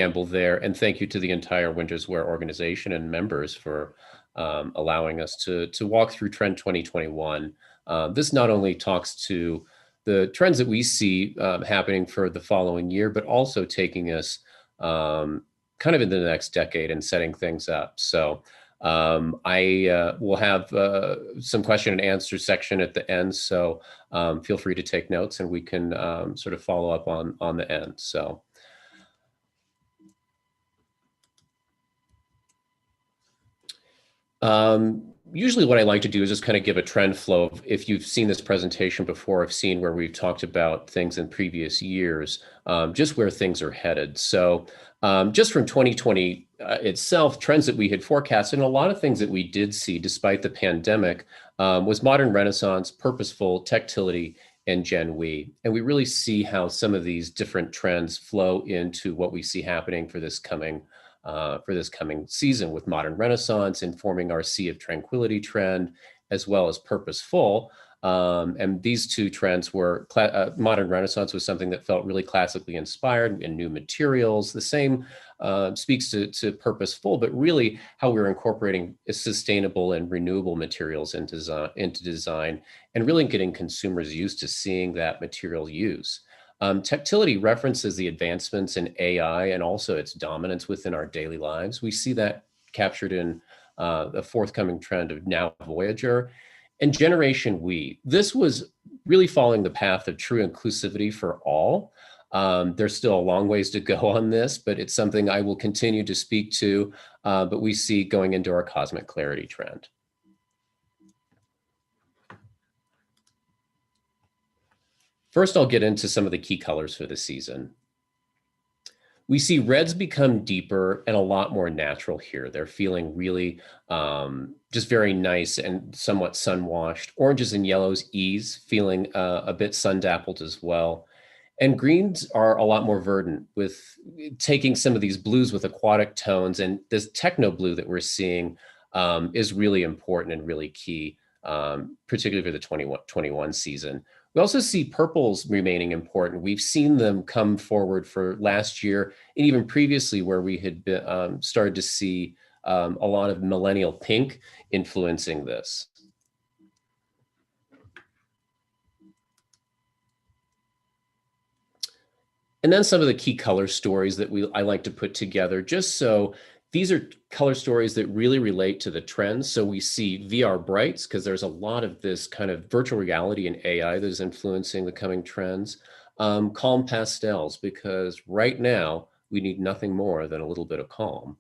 preamble there, and thank you to the entire WindowsWear organization and members for allowing us to walk through Trend 2021. This not only talks to the trends that we see happening for the following year, but also taking us kind of into the next decade and setting things up. So I will have some question and answer section at the end. So feel free to take notes and we can sort of follow up on the end. So. Usually what I like to do is just kind of give a trend flow of, if you've seen this presentation before, I've seen where we've talked about things in previous years, just where things are headed. So just from 2020 itself, trends that we had forecasted, and a lot of things that we did see despite the pandemic was modern renaissance, purposeful, tactility, and Gen We. And we really see how some of these different trends flow into what we see happening for this coming season, with modern renaissance informing our Sea of Tranquility trend, as well as purposeful. And these two trends were modern renaissance was something that felt really classically inspired in new materials. The same speaks to purposeful, but really how we're incorporating sustainable and renewable materials into design, and really getting consumers used to seeing that material use. Tactility references the advancements in AI and also its dominance within our daily lives. We see that captured in the forthcoming trend of Now Voyager. And Generation We. This was really following the path of true inclusivity for all. There's still a long ways to go on this, but it's something I will continue to speak to, but we see going into our cosmic clarity trend. First, I'll get into some of the key colors for the season. We see reds become deeper and a lot more natural here. They're feeling really just very nice and somewhat sun-washed. Oranges and yellows ease, feeling a bit sun-dappled as well. And greens are a lot more verdant, with taking some of these blues with aquatic tones. And this techno blue that we're seeing is really important and really key, particularly for the 2021 season. We also see purples remaining important. We've seen them come forward for last year and even previously, where we had been, started to see a lot of millennial pink influencing this. And then some of the key color stories that I like to put together, just so these are color stories that really relate to the trends. So we see VR brights, because there's a lot of this kind of virtual reality and AI that is influencing the coming trends. Calm pastels, because right now we need nothing more than a little bit of calm.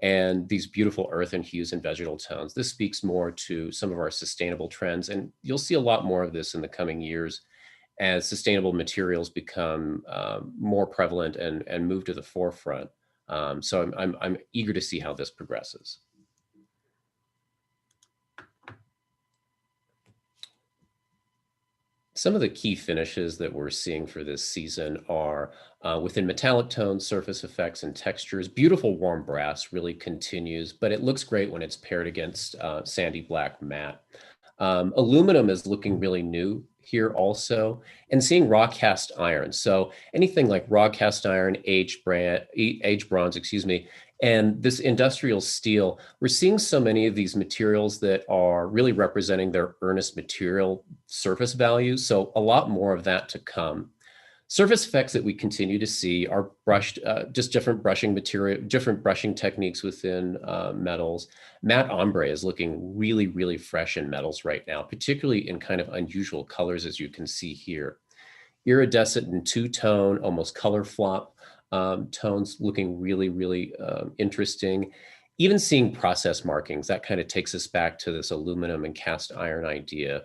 And these beautiful earthen hues and vegetal tones. This speaks more to some of our sustainable trends. And you'll see a lot more of this in the coming years as sustainable materials become more prevalent and move to the forefront. So I'm eager to see how this progresses. Some of the key finishes that we're seeing for this season are within metallic tones, surface effects, and textures. Beautiful warm brass really continues, but it looks great when it's paired against sandy black matte. Aluminum is looking really new here also, and seeing raw cast iron. So anything like raw cast iron, aged bronze, excuse me, and this industrial steel, we're seeing so many of these materials that are really representing their earnest material surface values. So a lot more of that to come. Surface effects that we continue to see are brushed, just different brushing material, different brushing techniques within metals. Matte ombre is looking really, really fresh in metals right now, particularly in kind of unusual colors, as you can see here. Iridescent and two-tone, almost color flop tones looking really, really interesting. Even seeing process markings, that kind of takes us back to this aluminum and cast iron idea,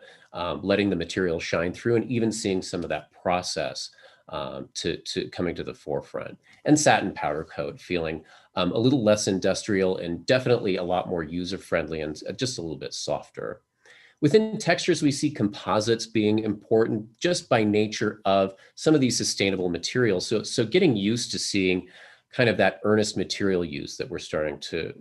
letting the material shine through, and even seeing some of that process to coming to the forefront. And satin powder coat feeling a little less industrial and definitely a lot more user-friendly and just a little bit softer. Within textures, we see composites being important just by nature of some of these sustainable materials. So getting used to seeing kind of that earnest material use that we're starting to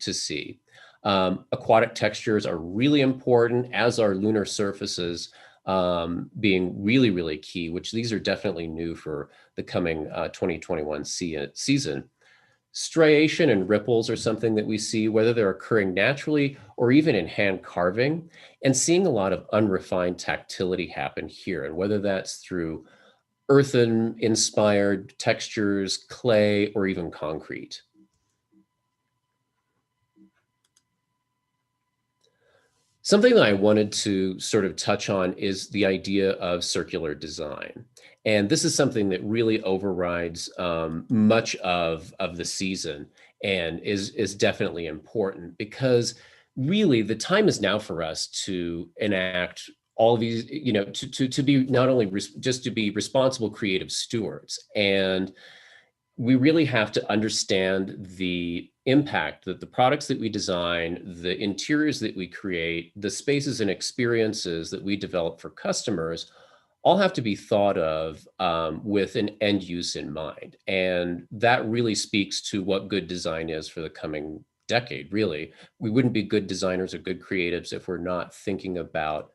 see. Aquatic textures are really important, as are lunar surfaces, being really, really key, which these are definitely new for the coming 2021 season. Striation and ripples are something that we see, whether they're occurring naturally or even in hand carving, and seeing a lot of unrefined tactility happen here. And whether that's through earthen-inspired textures, clay, or even concrete. Something that I wanted to sort of touch on is the idea of circular design. And this is something that really overrides much of the season and is definitely important because really the time is now for us to enact all of these, to be not only just to be responsible creative stewards. And we really have to understand the impact that the products that we design, the interiors that we create, the spaces and experiences that we develop for customers all have to be thought of with an end use in mind. And that really speaks to what good design is for the coming decade, really. We wouldn't be good designers or good creatives if we're not thinking about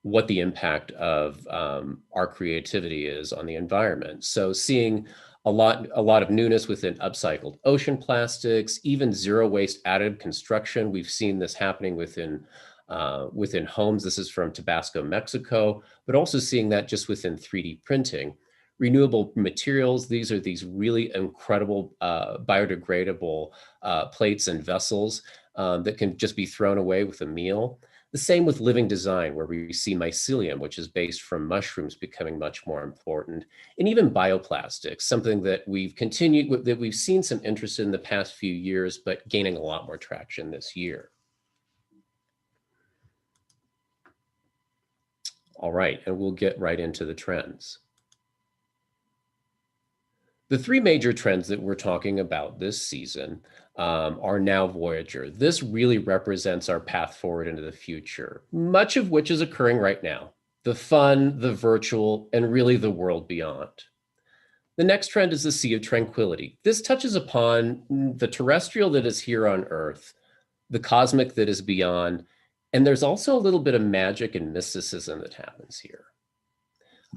what the impact of our creativity is on the environment. So seeing a lot of newness within upcycled ocean plastics, even zero waste additive construction. We've seen this happening within homes. This is from Tabasco, Mexico, but also seeing that just within 3D printing. Renewable materials, these are these really incredible biodegradable plates and vessels that can just be thrown away with a meal. The same with living design, where we see mycelium, which is based from mushrooms, becoming much more important, and even bioplastics, something that we've seen some interest in the past few years, but gaining a lot more traction this year. All right, and we'll get right into the trends. The three major trends that we're talking about this season are now Voyager. This really represents our path forward into the future, much of which is occurring right now. The fun, the virtual, and really the world beyond. The next trend is the Sea of Tranquility. This touches upon the terrestrial that is here on Earth, the cosmic that is beyond, and there's also a little bit of magic and mysticism that happens here.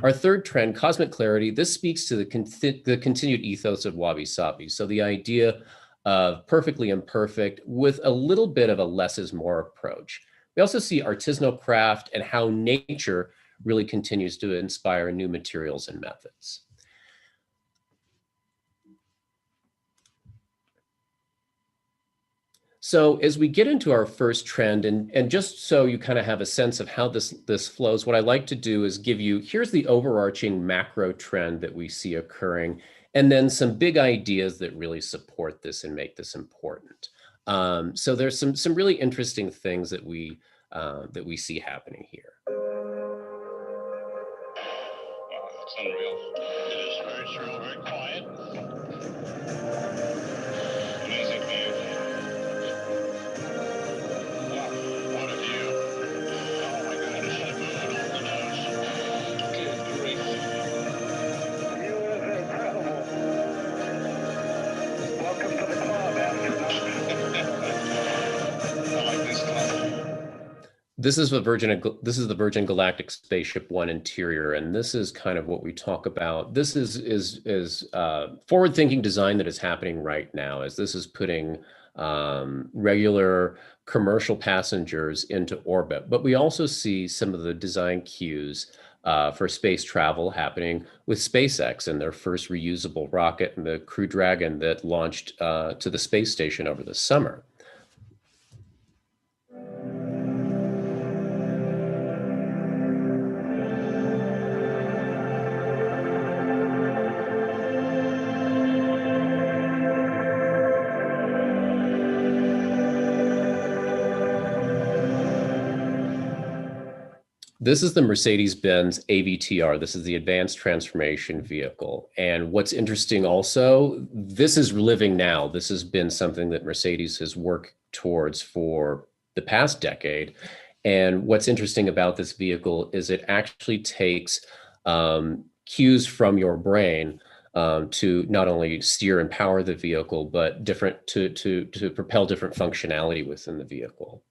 Our third trend, cosmic clarity, this speaks to the continued ethos of Wabi Sabi. So the idea of perfectly imperfect with a little bit of a less is more approach. We also see artisanal craft and how nature really continues to inspire new materials and methods. So as we get into our first trend, and just so you kind of have a sense of how this flows, what I like to do is give you, here's the overarching macro trend that we see occurring, and then some big ideas that really support this and make this important. So there's some really interesting things that we see happening here. Wow, it's unreal. It is very surreal, very quiet. Amazing view. Wow, what a view. Oh my goodness, I'm moving off the nose. Good grief. The view is incredible. Welcome to the club, astronaut. I like this club. This is the Virgin Galactic Spaceship One interior, and this is kind of what we talk about. This is forward-thinking design that is happening right now, as this is putting regular commercial passengers into orbit. But we also see some of the design cues for space travel happening with SpaceX and their first reusable rocket and the Crew Dragon that launched to the space station over the summer. This is the Mercedes-Benz AVTR. This is the Advanced Transformation Vehicle. And what's interesting also, this is living now. This has been something that Mercedes has worked towards for the past decade. And what's interesting about this vehicle is it actually takes cues from your brain to not only steer and power the vehicle, but to propel different functionality within the vehicle.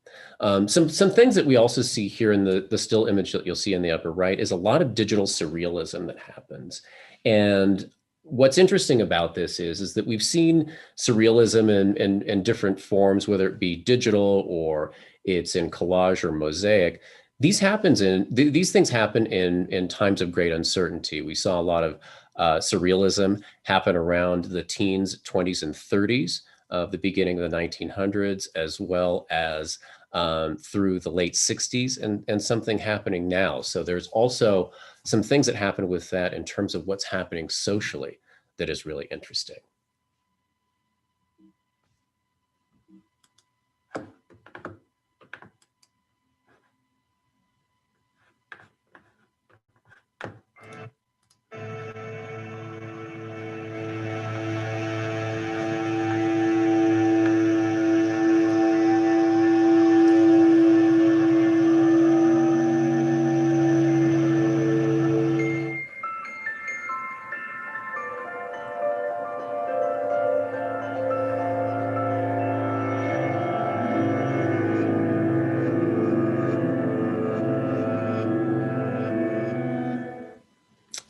Some things that we also see here in the still image that you'll see in the upper right is a lot of digital surrealism that happens. And what's interesting about this is that we've seen surrealism in different forms, whether it be digital or it's in collage or mosaic. These things happen in times of great uncertainty. We saw a lot of surrealism happen around the teens, 20s, and 30s of the beginning of the 1900s, as well as through the late 60s, and something happening now. So there's also some things that happen with that in terms of what's happening socially that is really interesting.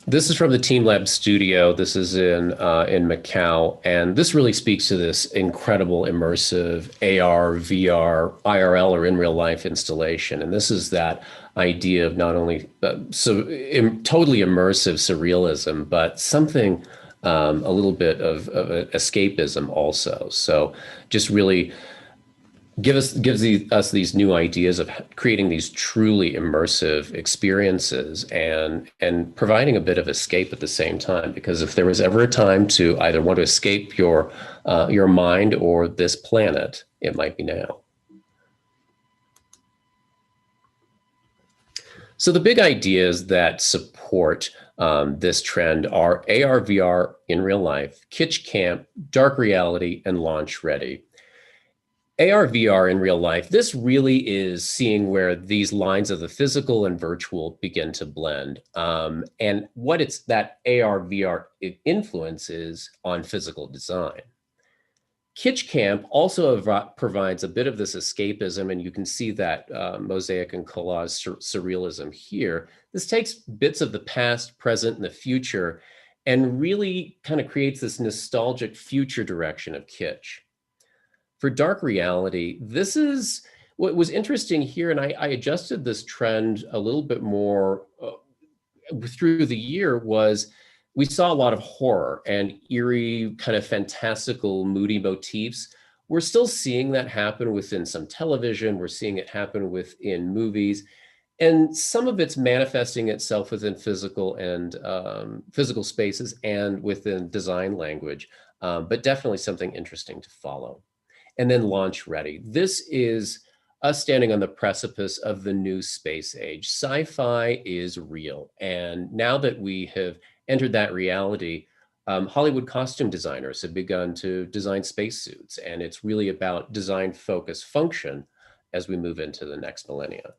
This is from the Team Lab studio. This is in Macau, and this really speaks to this incredible immersive AR, VR, IRL, or in real life installation. And this is that idea of not only totally immersive surrealism, but something a little bit of escapism also. So just really gives us these new ideas of creating these truly immersive experiences and providing a bit of escape at the same time. Because if there was ever a time to either want to escape your mind or this planet, it might be now. So the big ideas that support this trend are AR, VR in real life, Kitsch Camp, dark reality, and launch ready. AR, VR in real life, this really is seeing where these lines of the physical and virtual begin to blend. And what it's that AR, VR influences on physical design. Kitsch Camp also provides a bit of this escapism, and you can see that mosaic and collage surrealism here. This takes bits of the past, present, and the future, and really kind of creates this nostalgic future direction of kitsch. For dark reality, this is what was interesting here, and I adjusted this trend a little bit more through the year, was we saw a lot of horror and eerie, kind of fantastical, moody motifs. We're still seeing that happen within some television. We're seeing it happen within movies. And some of it's manifesting itself within physical spaces and within design language, but definitely something interesting to follow. And then launch ready. This is us standing on the precipice of the new space age. Sci-fi is real. And now that we have entered that reality, Hollywood costume designers have begun to design spacesuits. And it's really about design, focus, function as we move into the next millennia.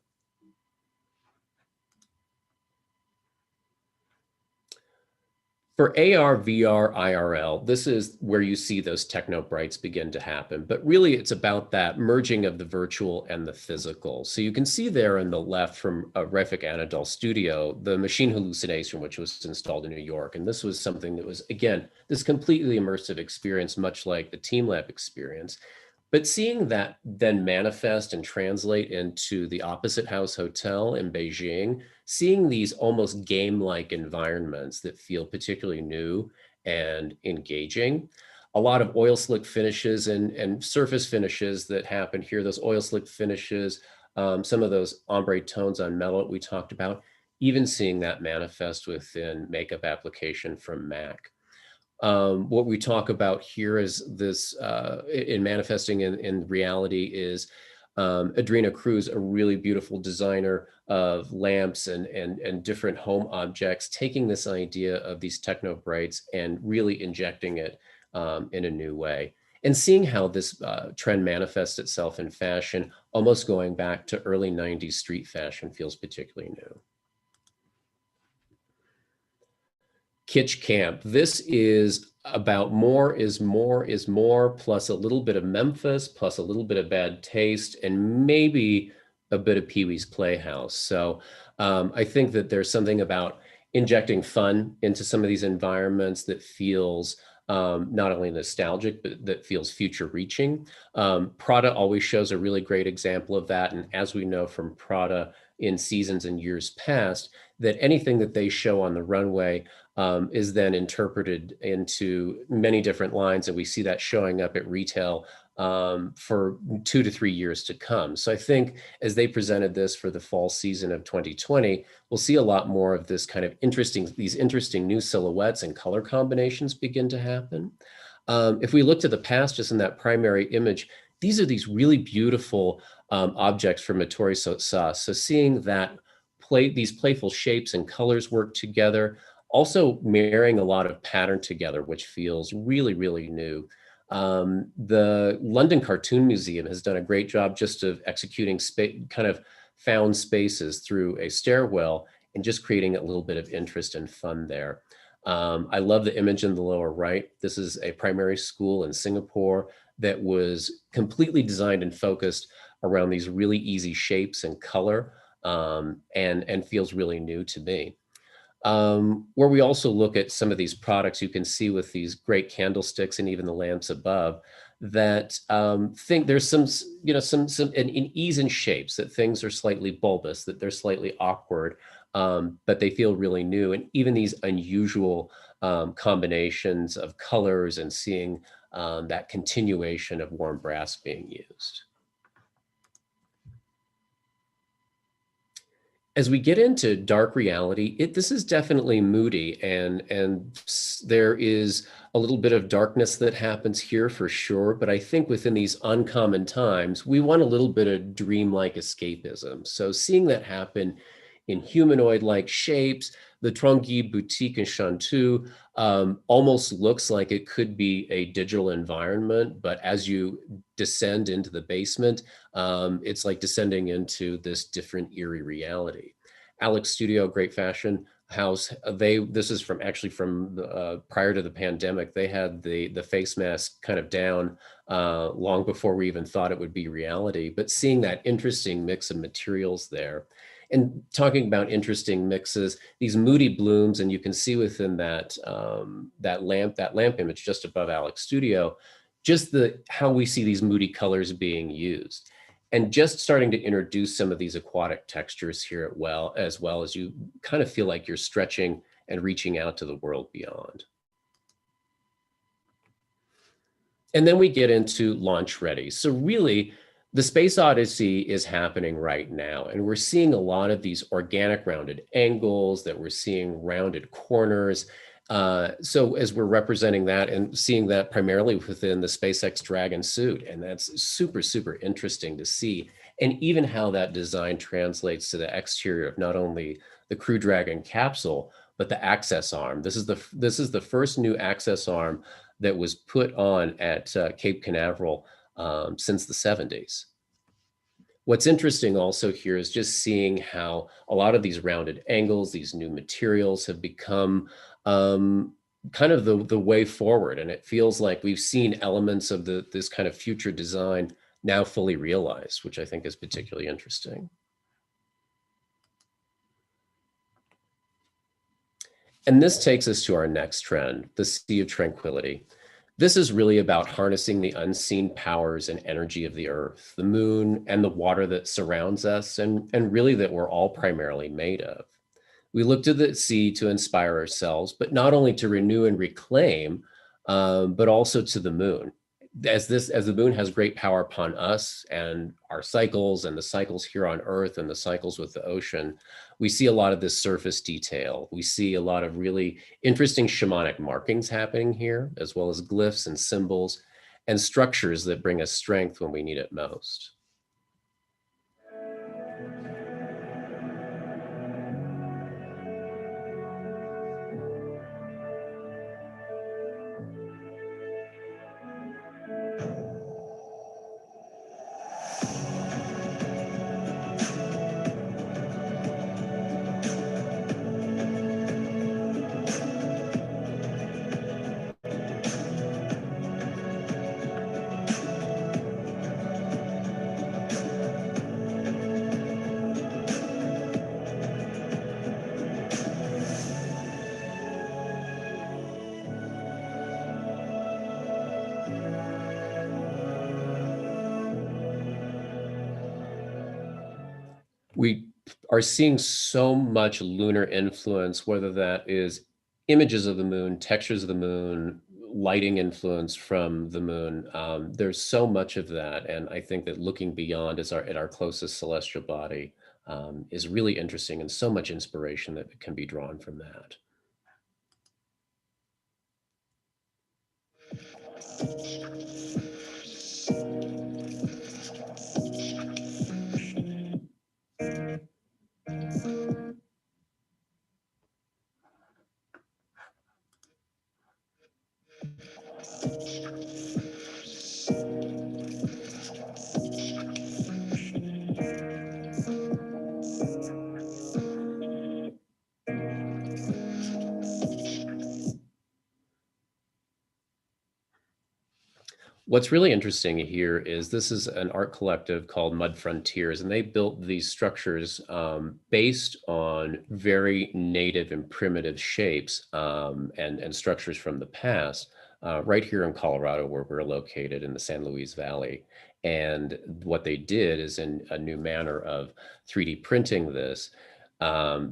For AR, VR, IRL, this is where you see those techno brights begin to happen. But really, it's about that merging of the virtual and the physical. So you can see there on the left from Refik Anadol Studio, the machine hallucination, which was installed in New York. And this was something that was, again, this completely immersive experience, much like the Team Lab experience. But seeing that then manifest and translate into the Opposite House Hotel in Beijing, seeing these almost game-like environments that feel particularly new and engaging. A lot of oil slick finishes and surface finishes that happen here, those oil slick finishes, some of those ombre tones on metal that we talked about, even seeing that manifest within makeup application from MAC. What we talk about here is this in manifesting in reality is Adrena Cruz, a really beautiful designer of lamps and different home objects, taking this idea of these techno brights and really injecting it in a new way. And seeing how this trend manifests itself in fashion, almost going back to early 90s street fashion, feels particularly new. Kitsch Camp. This is about more is more is more, plus a little bit of Memphis, plus a little bit of bad taste, and maybe a bit of Pee-wee's Playhouse. So I think that there's something about injecting fun into some of these environments that feels not only nostalgic, but that feels future reaching. Prada always shows a really great example of that. And as we know from Prada in seasons and years past, that anything that they show on the runway is then interpreted into many different lines. And we see that showing up at retail for 2 to 3 years to come. So I think as they presented this for the fall season of 2020, we'll see a lot more of this kind of these interesting new silhouettes and color combinations begin to happen. If we look to the past, just in that primary image, these are these really beautiful objects from Mottori Sauce. So seeing that these playful shapes and colors work together, also marrying a lot of pattern together, which feels really, really new. The London Cartoon Museum has done a great job just of executing kind of found spaces through a stairwell and just creating a little bit of interest and fun there. I love the image in the lower right. This is a primary school in Singapore that was completely designed and focused around these really easy shapes and color, and feels really new to me. Where we also look at some of these products, you can see with these great candlesticks and even the lamps above that think there's some an ease in shapes, that things are slightly bulbous, that they're slightly awkward, but they feel really new. And even these unusual combinations of colors and seeing that continuation of warm brass being used. As we get into dark reality, this is definitely moody, and there is a little bit of darkness that happens here for sure. But I think within these uncommon times, we want a little bit of dreamlike escapism. So seeing that happen in humanoid-like shapes, the Tranguille boutique in Chanteau almost looks like it could be a digital environment, but as you descend into the basement, it's like descending into this different eerie reality. Alex Studio, great fashion house. This is from prior to the pandemic. They had the face mask kind of down long before we even thought it would be reality. But seeing that interesting mix of materials there, and talking about interesting mixes, these moody blooms, and you can see within that lamp image just above Alex Studio, just how we see these moody colors being used, and just starting to introduce some of these aquatic textures here as well as you kind of feel like you're stretching and reaching out to the world beyond. And then we get into launch ready. So really, the Space Odyssey is happening right now, and we're seeing a lot of these organic rounded angles, that we're seeing rounded corners. So as we're representing that and seeing that primarily within the SpaceX Dragon suit, and that's super, super interesting to see. And even how that design translates to the exterior of not only the Crew Dragon capsule, but the access arm. This is the first new access arm that was put on at Cape Canaveral since the 70s. What's interesting also here is just seeing how a lot of these rounded angles, these new materials have become kind of the way forward. And it feels like we've seen elements of this kind of future design now fully realized, which I think is particularly interesting. And this takes us to our next trend, the Sea of Tranquility. This is really about harnessing the unseen powers and energy of the earth, the moon, and the water that surrounds us, and really that we're all primarily made of. We look to the sea to inspire ourselves, but not only to renew and reclaim, but also to the moon. As the moon has great power upon us and our cycles, and the cycles here on Earth, and the cycles with the ocean, we see a lot of this surface detail. We see a lot of really interesting shamanic markings happening here, as well as glyphs and symbols and structures that bring us strength when we need it most. We are seeing so much lunar influence, whether that is images of the moon, textures of the moon, lighting influence from the moon. There's so much of that, and I think that looking beyond at our closest celestial body is really interesting, and so much inspiration that can be drawn from that. What's really interesting here is this is an art collective called Mud Frontiers, and they built these structures based on very native and primitive shapes and structures from the past, right here in Colorado, where we're located in the San Luis Valley. And what they did is, in a new manner of 3D printing this,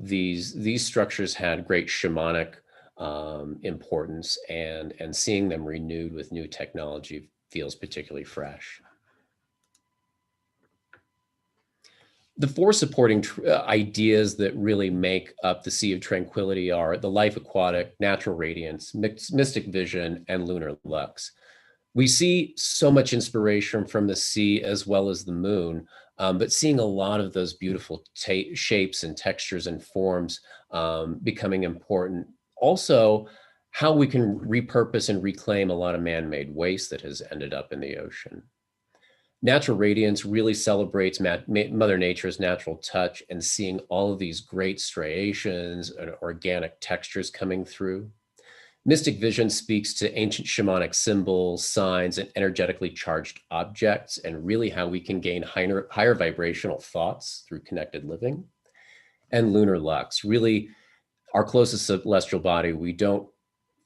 these structures had great shamanic importance, and seeing them renewed with new technology feels particularly fresh. The four supporting ideas that really make up the Sea of Tranquility are the life aquatic, natural radiance, mystic vision, and lunar lux. We see so much inspiration from the sea as well as the moon, but seeing a lot of those beautiful shapes and textures and forms becoming important. Also, how we can repurpose and reclaim a lot of man-made waste that has ended up in the ocean. Natural Radiance really celebrates Mother Nature's natural touch and seeing all of these great striations and organic textures coming through. Mystic Vision speaks to ancient shamanic symbols, signs, and energetically charged objects, and really how we can gain higher vibrational thoughts through connected living. And Lunar Lux, really our closest celestial body. We don't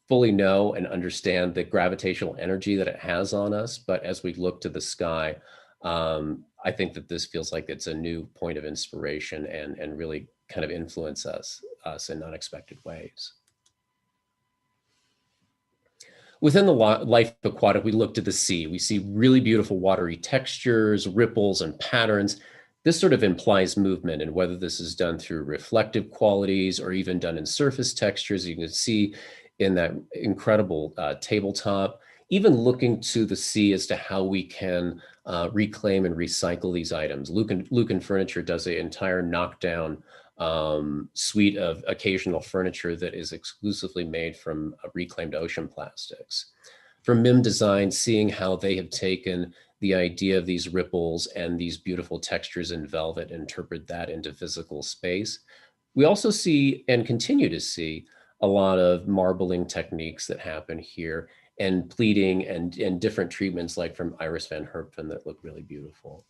fully know and understand the gravitational energy that it has on us, but as we look to the sky, I think that this feels like it's a new point of inspiration and really kind of influence us in unexpected ways. Within the life aquatic, we look to the sea. We see really beautiful watery textures, ripples, and patterns. This sort of implies movement, and whether this is done through reflective qualities or even done in surface textures, you can see in that incredible tabletop, even looking to the sea as to how we can reclaim and recycle these items. Lucan Furniture does an entire knockdown suite of occasional furniture that is exclusively made from reclaimed ocean plastics. For MIM Design, seeing how they have taken the idea of these ripples and these beautiful textures in velvet and interpret that into physical space. We also see and continue to see a lot of marbling techniques that happen here, and pleating and different treatments like from Iris van Herpen that look really beautiful.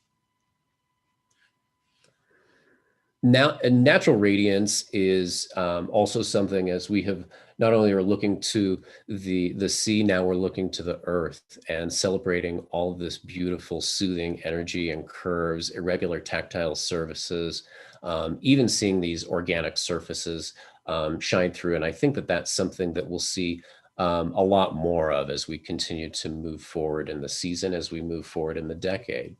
Now, natural radiance is also something, as we have not only are looking to the sea, now we're looking to the earth and celebrating all of this beautiful soothing energy and curves, irregular tactile surfaces, even seeing these organic surfaces shine through. And I think that that's something that we'll see a lot more of as we continue to move forward in the season, as we move forward in the decade.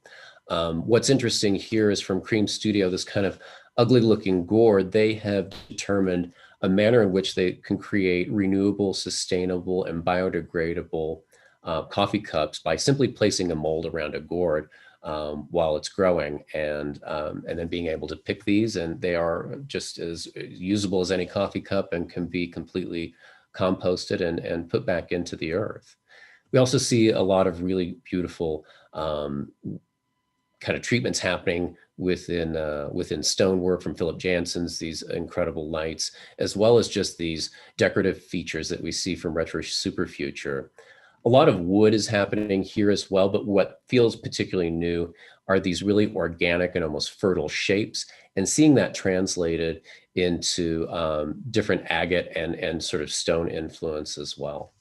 What's interesting here is from Cream Studio, this kind of ugly looking gourd, they have determined a manner in which they can create renewable, sustainable, and biodegradable coffee cups by simply placing a mold around a gourd while it's growing, and then being able to pick these, and they are just as usable as any coffee cup and can be completely composted and put back into the earth. We also see a lot of really beautiful kind of treatments happening within stonework from Philip Jansen's, these incredible lights, as well as just these decorative features that we see from Retro Superfuture. A lot of wood is happening here as well, but what feels particularly new are these really organic and almost fertile shapes, and seeing that translated into different agate and sort of stone influence as well.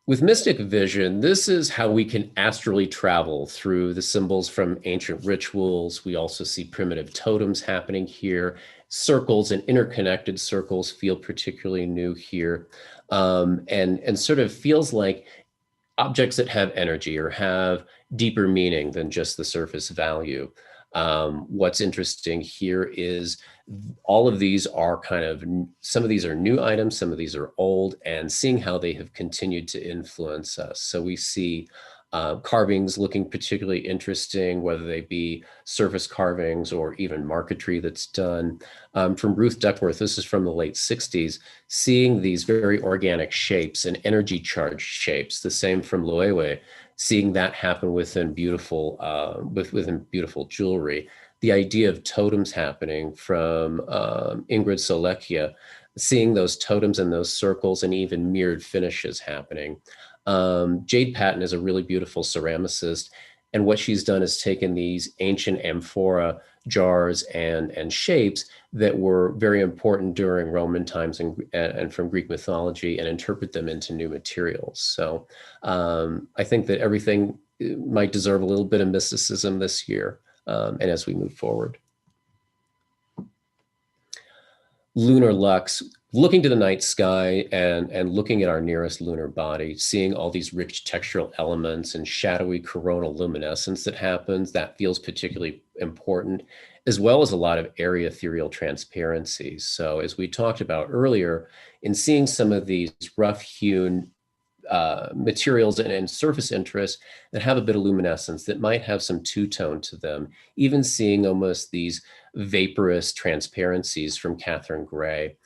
With Mystic Vision, this is how we can astrally travel through the symbols from ancient rituals. We also see primitive totems happening here. Circles and interconnected circles feel particularly new here. And sort of feels like objects that have energy or have deeper meaning than just the surface value. What's interesting here is all of these are kind of, some of these are new items, some of these are old, and seeing how they have continued to influence us. So we see carvings looking particularly interesting, whether they be surface carvings or even marquetry that's done. From Ruth Duckworth, this is from the late 60s, seeing these very organic shapes and energy charged shapes, the same from Loewe, seeing that happen within beautiful, within beautiful jewelry. The idea of totems happening from Ingrid Solekia, seeing those totems and those circles and even mirrored finishes happening. Jade Patton is a really beautiful ceramicist. And what she's done is taken these ancient amphora jars and shapes that were very important during Roman times and from Greek mythology and interpret them into new materials. So I think that everything might deserve a little bit of mysticism this year and as we move forward. Lunar lux, looking to the night sky and looking at our nearest lunar body, seeing all these rich textural elements and shadowy coronal luminescence that happens, that feels particularly important, as well as a lot of area ethereal transparency. So as we talked about earlier, in seeing some of these rough-hewn materials and surface interests that have a bit of luminescence, that might have some two-tone to them, even seeing almost these vaporous transparencies from Catherine Gray.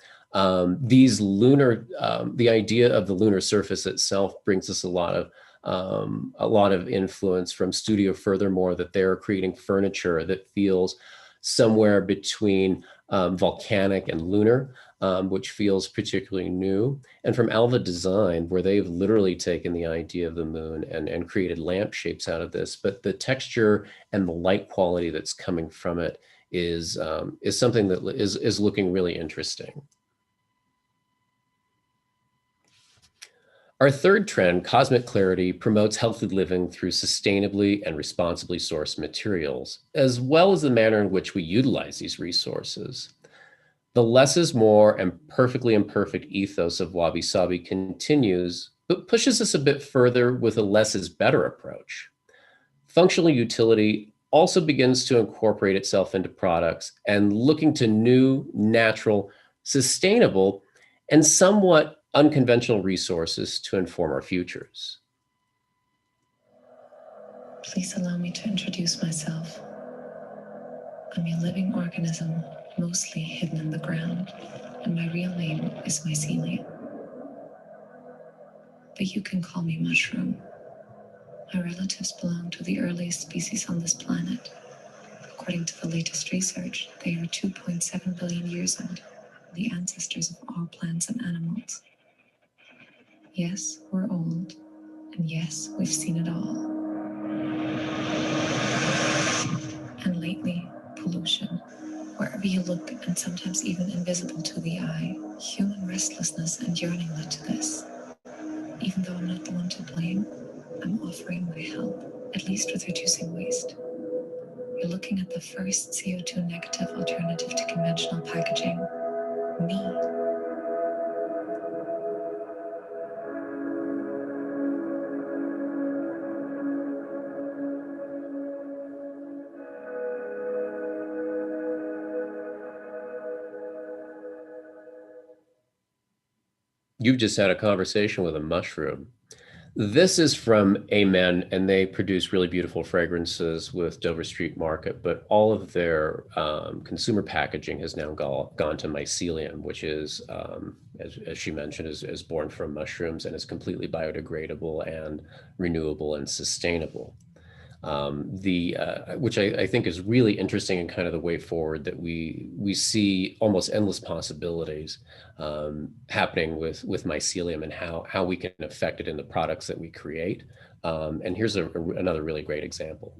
These lunar, the idea of the lunar surface itself brings us a lot of influence from Studio Furthermore, that they're creating furniture that feels somewhere between volcanic and lunar, which feels particularly new. And from Alva Design, where they've literally taken the idea of the moon and created lamp shapes out of this, but the texture and the light quality that's coming from it is something that is looking really interesting. Our third trend, cosmic clarity, promotes healthy living through sustainably and responsibly sourced materials, as well as the manner in which we utilize these resources. The less is more and perfectly imperfect ethos of Wabi Sabi continues, but pushes us a bit further with a less is better approach. Functional utility also begins to incorporate itself into products and looking to new, natural, sustainable, and somewhat unconventional resources to inform our futures. Please allow me to introduce myself. I'm a living organism, mostly hidden in the ground, and my real name is mycelium. But you can call me mushroom. My relatives belong to the earliest species on this planet. According to the latest research, they are 2.7 billion years old, the ancestors of all plants and animals. Yes, we're old, and yes, we've seen it all. And lately, pollution. Wherever you look, and sometimes even invisible to the eye, human restlessness and yearning led to this. Even though I'm not the one to blame, I'm offering my help, at least with reducing waste. You're looking at the first CO2 negative alternative to conventional packaging. Me. You've just had a conversation with a mushroom. This is from Amen, and they produce really beautiful fragrances with Dover Street Market, but all of their consumer packaging has now gone to mycelium, which is, as she mentioned, is born from mushrooms and is completely biodegradable and renewable and sustainable. Which I think is really interesting and kind of the way forward, that we see almost endless possibilities happening with mycelium and how we can affect it in the products that we create. And here's another really great example.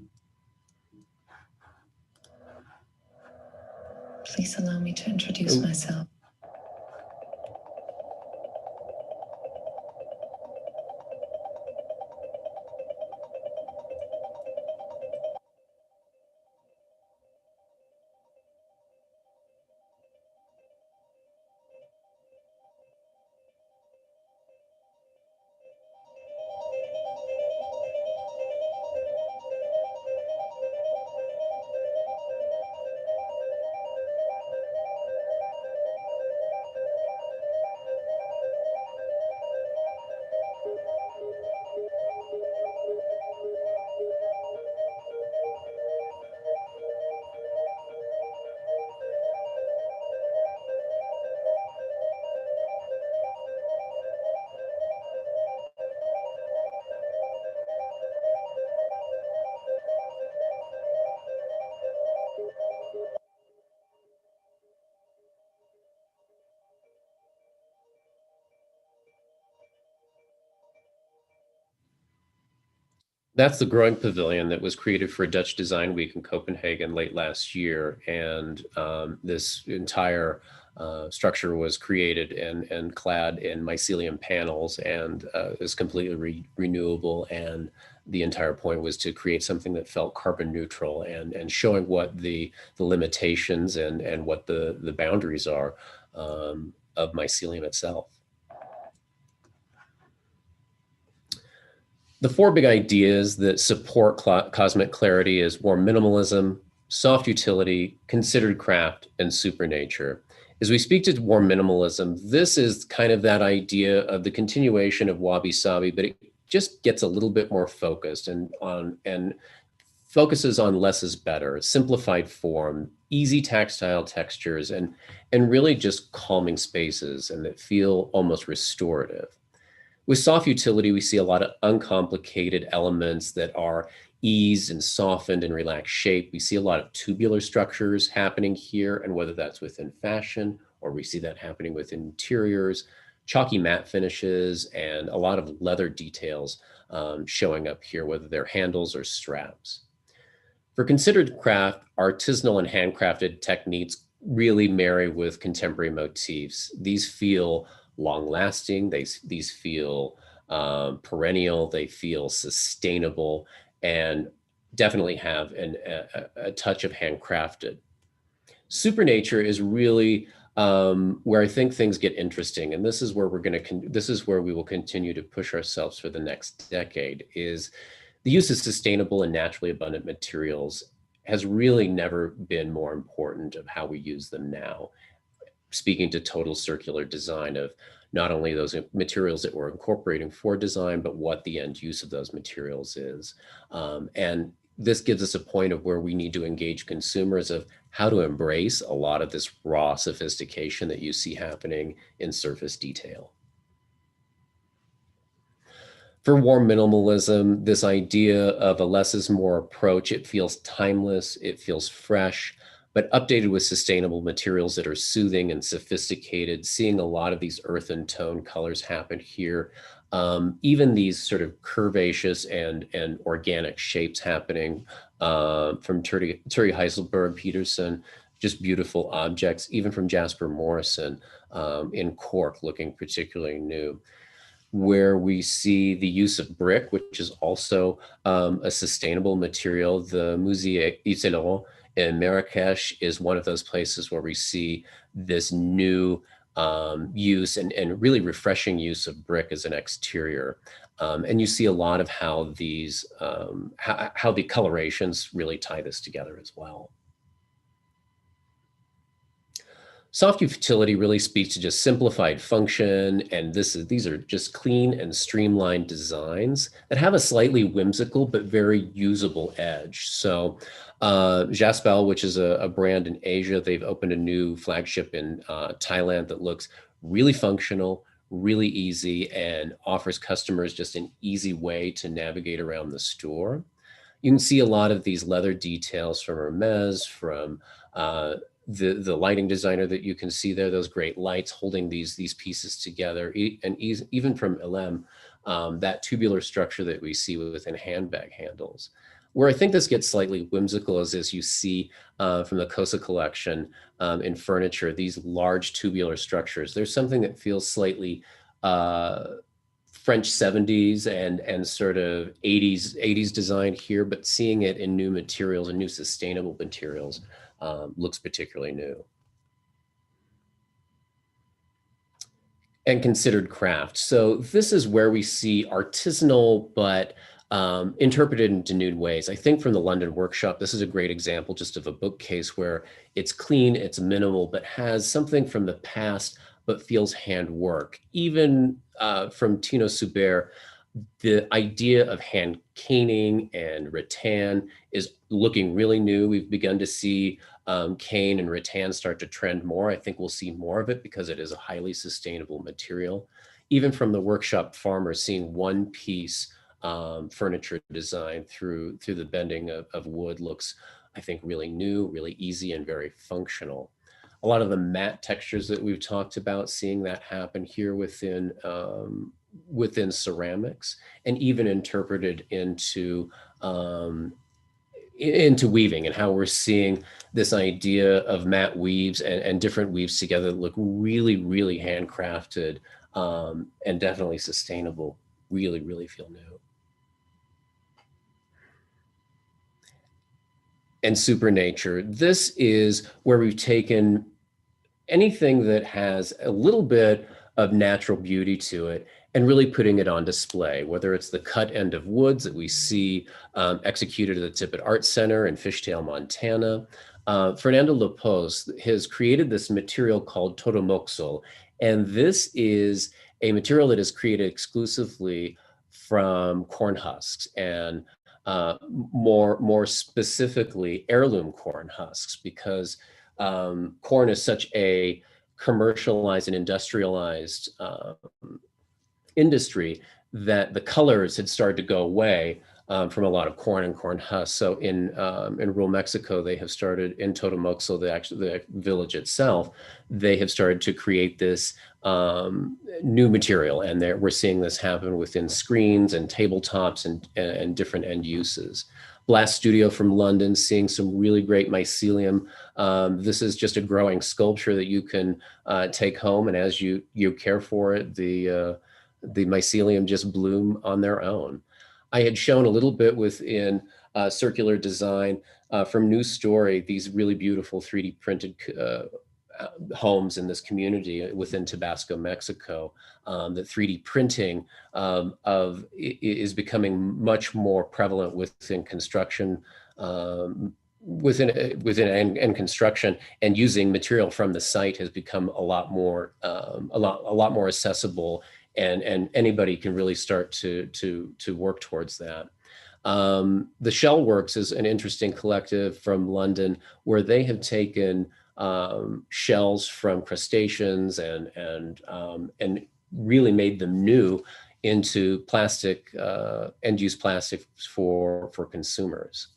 Please allow me to introduce Oh. myself. That's the growing pavilion that was created for Dutch Design Week in Copenhagen late last year. And this entire structure was created and clad in mycelium panels and is completely renewable. And the entire point was to create something that felt carbon neutral and showing what the limitations and what the boundaries are of mycelium itself. The four big ideas that support cosmic clarity is warm minimalism, soft utility, considered craft, and supernature. As we speak to warm minimalism, this is kind of that idea of the continuation of wabi sabi, but it just gets a little bit more focused and focuses on less is better, simplified form, easy tactile textures, and really just calming spaces and that feel almost restorative. With soft utility, we see a lot of uncomplicated elements that are eased and softened and relaxed shape. We see a lot of tubular structures happening here, and whether that's within fashion or we see that happening with interiors, chalky matte finishes, and a lot of leather details showing up here, whether they're handles or straps. For considered craft, artisanal and handcrafted techniques really marry with contemporary motifs. These feel long lasting, these feel perennial, they feel sustainable, and definitely have a touch of handcrafted. Supernature is really where I think things get interesting, and this is where this is where we will continue to push ourselves for the next decade. Is the use of sustainable and naturally abundant materials has really never been more important of how we use them now. Speaking to total circular design of not only those materials that we're incorporating for design, but what the end use of those materials is. And this gives us a point of where we need to engage consumers of how to embrace a lot of this raw sophistication that you see happening in surface detail. For warm minimalism, this idea of a less is more approach, it feels timeless, it feels fresh, but updated with sustainable materials that are soothing and sophisticated, seeing a lot of these earth and tone colors happen here. Even these sort of curvaceous and organic shapes happening from Turi Heiselberg Peterson, just beautiful objects, even from Jasper Morrison in Cork, looking particularly new, where we see the use of brick, which is also a sustainable material. The Musée Iselon in Marrakesh is one of those places where we see this new use and really refreshing use of brick as an exterior. And you see a lot of how these, how the colorations really tie this together as well. Soft utility really speaks to just simplified function, and these are just clean and streamlined designs that have a slightly whimsical but very usable edge. So Jaspal, which is a brand in Asia, they've opened a new flagship in Thailand that looks really functional, really easy, and offers customers just an easy way to navigate around the store. You can see a lot of these leather details from Hermes, from the lighting designer that you can see there, those great lights holding these pieces together, and even from Elem, that tubular structure that we see within handbag handles. Where I think this gets slightly whimsical is as you see from the Kosa collection in furniture, these large tubular structures. There's something that feels slightly French 70s and sort of 80s design here, but seeing it in new materials and new sustainable materials looks particularly new. And considered craft. So this is where we see artisanal, but interpreted into new ways. I think from the London workshop, this is a great example just of a bookcase where it's clean, it's minimal, but has something from the past, but feels handwork. Even from Tino Subert, the idea of hand caning and rattan is looking really new. We've begun to see cane and rattan start to trend more. I think we'll see more of it because it is a highly sustainable material. Even from the workshop farmers, seeing one piece furniture design through the bending of wood looks, I think, really new, really easy, and very functional. a lot of the matte textures that we've talked about, seeing that happen here within ceramics, and even interpreted into weaving, and how we're seeing this idea of matte weaves and different weaves together that look really, really handcrafted, and definitely sustainable, really, really feel new. And Supernature, this is where we've taken anything that has a little bit of natural beauty to it and really putting it on display, whether it's the cut end of woods that we see executed at the Tippett Art Center in Fishtail, Montana. Fernando Lopez has created this material called totomoxel, and this is a material that is created exclusively from corn husks, and more specifically heirloom corn husks, because corn is such a commercialized and industrialized industry that the colors had started to go away from a lot of corn and corn husks. So in rural Mexico, they have started, in Totomoxo, the village itself, they have started to create this new material, and we're seeing this happen within screens and tabletops and different end uses. Blast Studio from London, seeing some really great mycelium. This is just a growing sculpture that you can take home, and as you care for it, the mycelium just bloom on their own. I had shown a little bit within circular design from New Story, these really beautiful 3D printed homes in this community within Tabasco, Mexico. That 3D printing is becoming much more prevalent within construction, within construction, and using material from the site has become a lot more accessible, and anybody can really start to work towards that. The Shell Works is an interesting collective from London, where they have taken shells from crustaceans and really made them new into plastic, end-use plastic for consumers.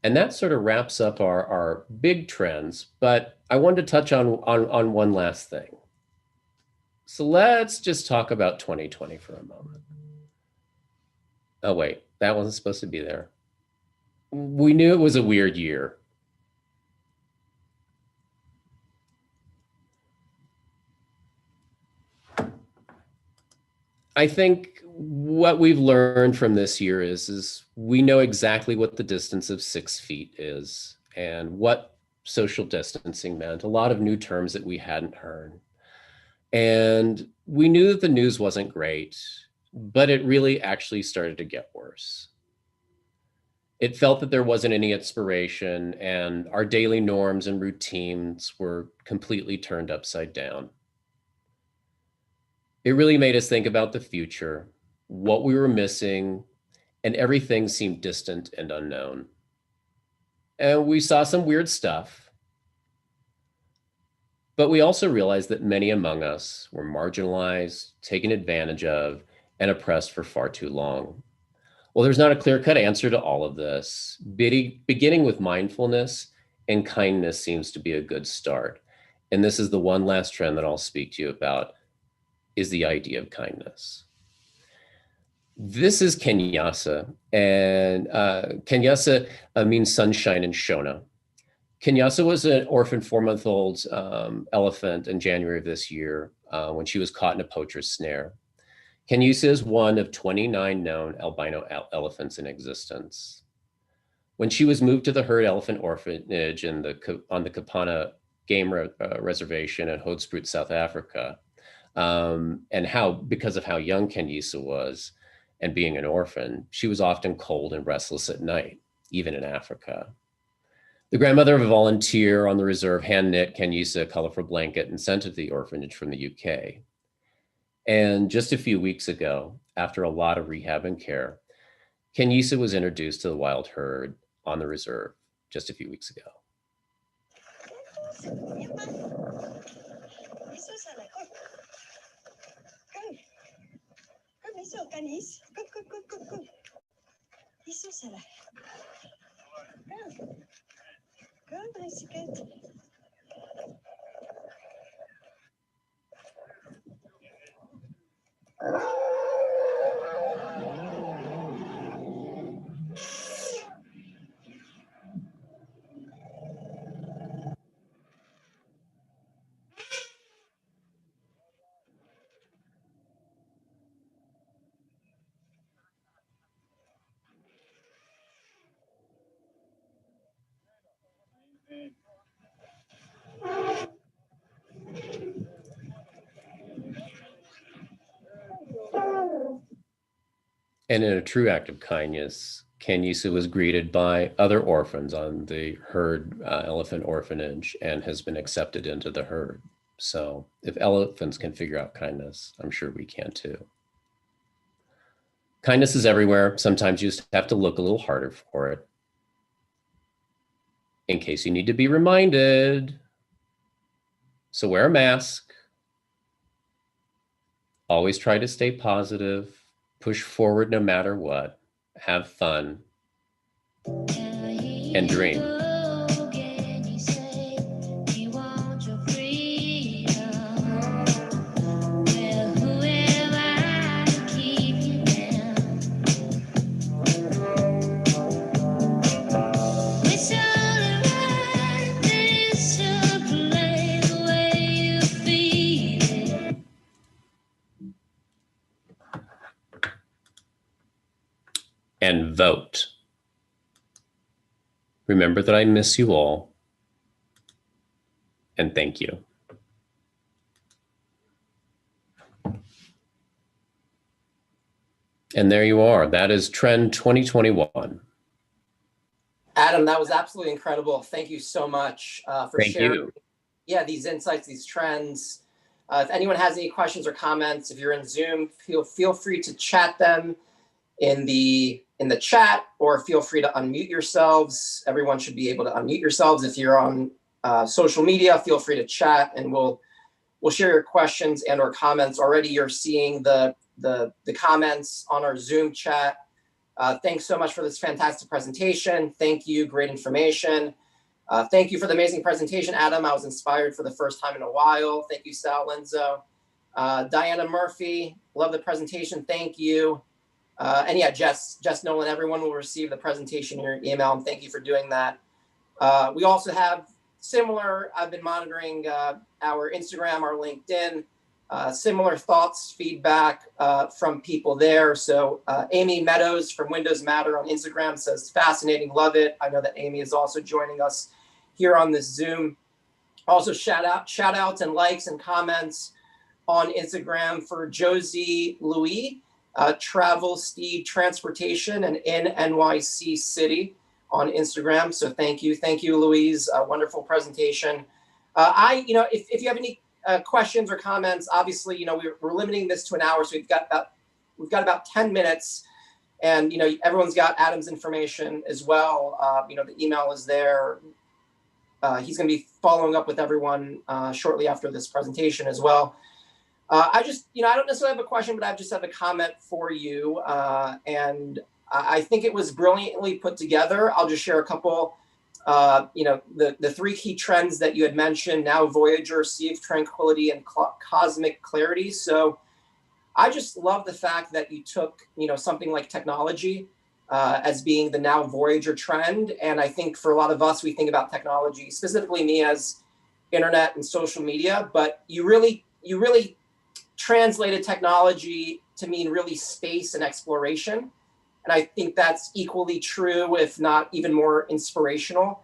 And that sort of wraps up our big trends, but I wanted to touch on one last thing. So let's just talk about 2020 for a moment. Oh wait, that wasn't supposed to be there. We knew it was a weird year. I think what we've learned from this year is we know exactly what the distance of 6 feet is and what social distancing meant, a lot of new terms that we hadn't heard. And we knew that the news wasn't great, but it really actually started to get worse. It felt that there wasn't any inspiration, and our daily norms and routines were completely turned upside down. It really made us think about the future, what we were missing, and everything seemed distant and unknown. And we saw some weird stuff, but we also realized that many among us were marginalized, taken advantage of, and oppressed for far too long. Well, there's not a clear-cut answer to all of this. Beginning with mindfulness and kindness seems to be a good start. And this is the one last trend that I'll speak to you about, is the idea of kindness. This is Kenyasa, and Kenyasa means sunshine in Shona. Kenyasa was an orphan 4-month-old elephant in January of this year when she was caught in a poacher's snare. Kenyasa is one of 29 known albino elephants in existence. When she was moved to the herd elephant orphanage on the Kapana Game Reservation in Hoedspruit, South Africa, because of how young Kenyasa was and being an orphan, she was often cold and restless at night, even in Africa. The grandmother of a volunteer on the reserve hand-knit Kenyasa a colorful blanket and sent it to the orphanage from the UK. And just a few weeks ago, after a lot of rehab and care, Kenyasa was introduced to the wild herd on the reserve just a few weeks ago. Alles gut. And in a true act of kindness, Kanyisa was greeted by other orphans on the herd elephant orphanage and has been accepted into the herd. So if elephants can figure out kindness, I'm sure we can too. Kindness is everywhere. Sometimes you just have to look a little harder for it. In case you need to be reminded. So wear a mask. Always try to stay positive. Push forward no matter what. Have fun. And dream. And vote. Remember that I miss you all. And thank you. And there you are. That is Trend 2021. Adam, that was absolutely incredible. Thank you so much for sharing. These insights, these trends. If anyone has any questions or comments, if you're in Zoom, feel free to chat them in the chat, or feel free to unmute yourselves. Everyone should be able to unmute yourselves. If you're on social media, feel free to chat, and we'll share your questions and or comments. Already you're seeing the comments on our Zoom chat. Thanks so much for this fantastic presentation. Thank you, great information. Thank you for the amazing presentation, Adam. I was inspired for the first time in a while. Thank you, Sal Lenzo. Diana Murphy, love the presentation, thank you. And yeah, Jess Nolan, everyone will receive the presentation in your email, and thank you for doing that. We also have similar, I've been monitoring our Instagram, our LinkedIn, similar thoughts, feedback from people there. So Amy Meadows from Windows Matter on Instagram says, fascinating, love it. I know that Amy is also joining us here on this Zoom. Also shout outs and likes and comments on Instagram for Josie Louis, Travel Steed Transportation, and in NYC City on Instagram. So thank you, Louise. Wonderful presentation. If you have any questions or comments, obviously, we're limiting this to an hour, so we've got about 10 minutes, and everyone's got Adam's information as well. The email is there. He's going to be following up with everyone shortly after this presentation as well. I don't necessarily have a question, but I just have a comment for you. And I think it was brilliantly put together. I'll just share a couple, the three key trends that you had mentioned: now Voyager, Sea of Tranquility, and Cosmic Clarity. So I just love the fact that you took, something like technology as being the now Voyager trend. And I think for a lot of us, we think about technology, specifically me, as internet and social media, but you really translated technology to mean really space and exploration. And I think that's equally true, if not even more inspirational.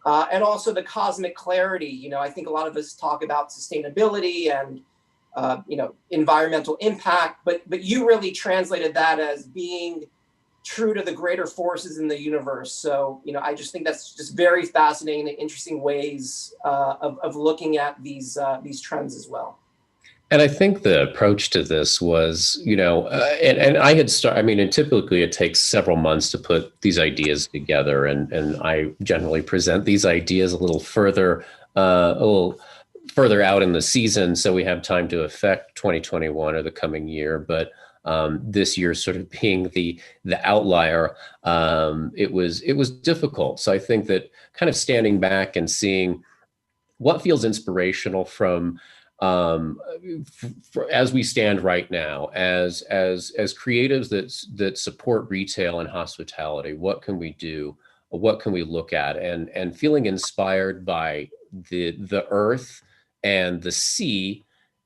And also the cosmic clarity. I think a lot of us talk about sustainability and, environmental impact, but you really translated that as being true to the greater forces in the universe. So, I just think that's just very fascinating and interesting ways of looking at these trends as well. And I think the approach to this was, and I had and typically it takes several months to put these ideas together, and I generally present these ideas a little further out in the season, so we have time to affect 2021 or the coming year. But this year sort of being the outlier, it was difficult. So I think that kind of standing back and seeing what feels inspirational from as we stand right now, as creatives that support retail and hospitality, what can we do? What can we look at? And feeling inspired by the earth and the sea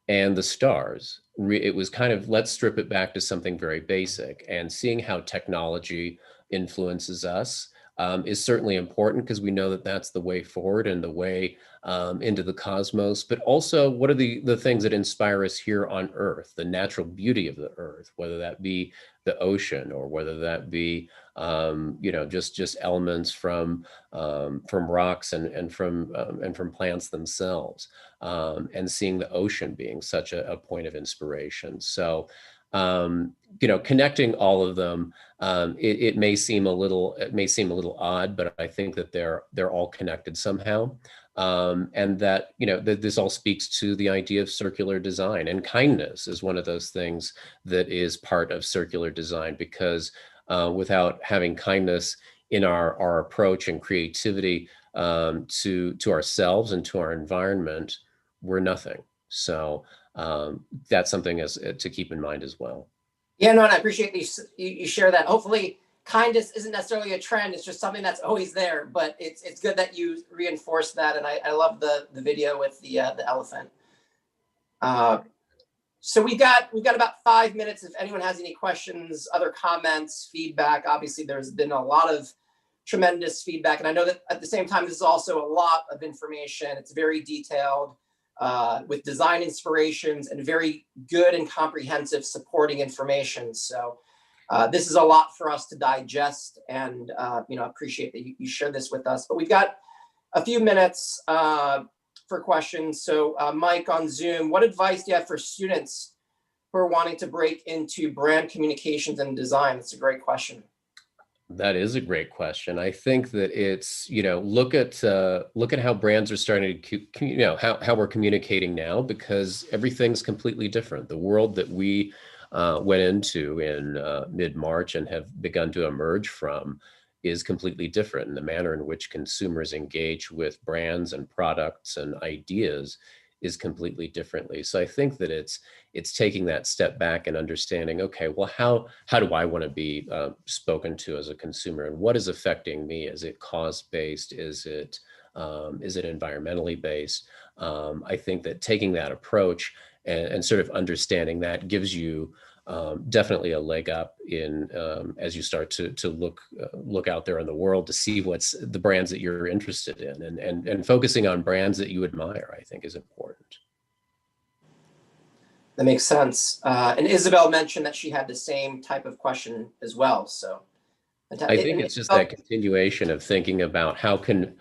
and the stars. It was kind of, let's strip it back to something very basic, and seeing how technology influences us is certainly important, because we know that that's the way forward and the way into the cosmos. But also, what are the things that inspire us here on Earth? The natural beauty of the Earth, whether that be the ocean, or whether that be just elements from rocks and from plants themselves, and seeing the ocean being such a point of inspiration. So connecting all of them, it may seem a little odd, but I think that they're all connected somehow. And that, that this all speaks to the idea of circular design, and kindness is one of those things that is part of circular design, because without having kindness in our approach and creativity to ourselves and to our environment, we're nothing. So that's something to keep in mind as well. Yeah, no, and I appreciate you share that. Hopefully kindness isn't necessarily a trend. It's just something that's always there, but it's good that you reinforce that. And I love the video with the elephant. So we've got about 5 minutes. If anyone has any questions, other comments, feedback. Obviously there's been a lot of tremendous feedback. And I know that at the same time, this is also a lot of information. It's very detailed, with design inspirations and very good and comprehensive supporting information. So this is a lot for us to digest, and appreciate that you share this with us. But we've got a few minutes for questions. So Mike on Zoom, what advice do you have for students who are wanting to break into brand communications and design? That's a great question. That is a great question. I think that it's, look at how brands are starting to, how we're communicating now, because everything's completely different. The world that we went into in mid-March and have begun to emerge from is completely different. And the manner in which consumers engage with brands and products and ideas is completely differently. So I think that it's taking that step back and understanding, okay, well, how do I want to be spoken to as a consumer, and what is affecting me? Is it cost-based? Is it environmentally based? I think that taking that approach and sort of understanding that gives you definitely a leg up in as you start to look out there in the world to see what's the brands that you're interested in, and focusing on brands that you admire, I think, is important. That makes sense. And Isabel mentioned that she had the same type of question as well. So I think it's just that continuation of thinking about how can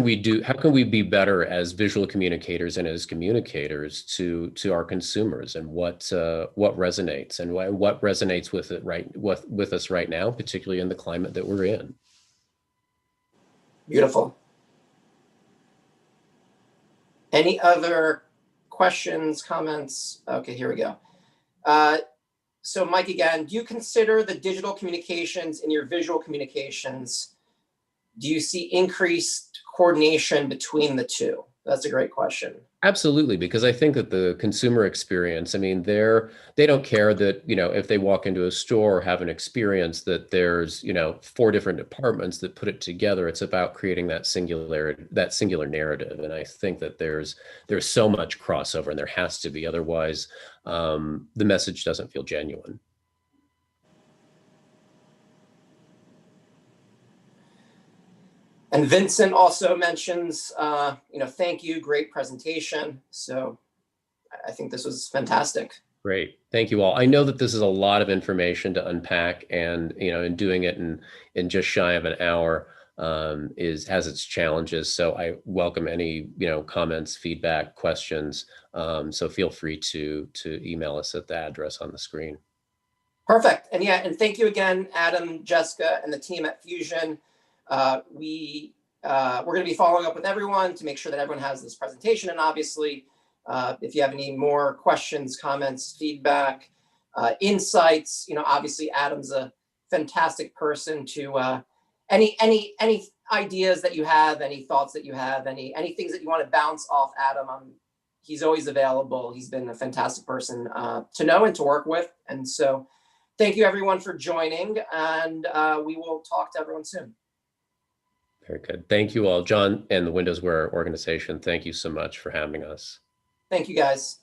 we be better as visual communicators and as communicators to our consumers, and what resonates, and what resonates with us right now, particularly in the climate that we're in. Beautiful. Any other questions, comments? Okay, here we go. So Mike, again, do you consider the digital communications in your visual communications? Do you see increased coordination between the two? That's a great question. Absolutely, because I think that the consumer experience, I mean, they don't care that, if they walk into a store or have an experience that there's, 4 different departments that put it together. It's about creating that singular narrative. And I think that there's so much crossover, and there has to be, otherwise the message doesn't feel genuine. And Vincent also mentions, thank you, great presentation. So I think this was fantastic. Great, thank you all. I know that this is a lot of information to unpack, and in doing it in just shy of an hour has its challenges. So I welcome any comments, feedback, questions. So feel free to email us at the address on the screen. Perfect, and thank you again, Adam, Jessica, and the team at Fusion. We're going to be following up with everyone to make sure that everyone has this presentation. And obviously, if you have any more questions, comments, feedback, insights. Obviously Adam's a fantastic person to any ideas that you have, any thoughts that you have, any things that you want to bounce off Adam. He's always available. He's been a fantastic person to know and to work with. And so thank you everyone for joining, and we will talk to everyone soon. Very good. Thank you all. John and the WindowsWear organization, thank you so much for having us. Thank you guys.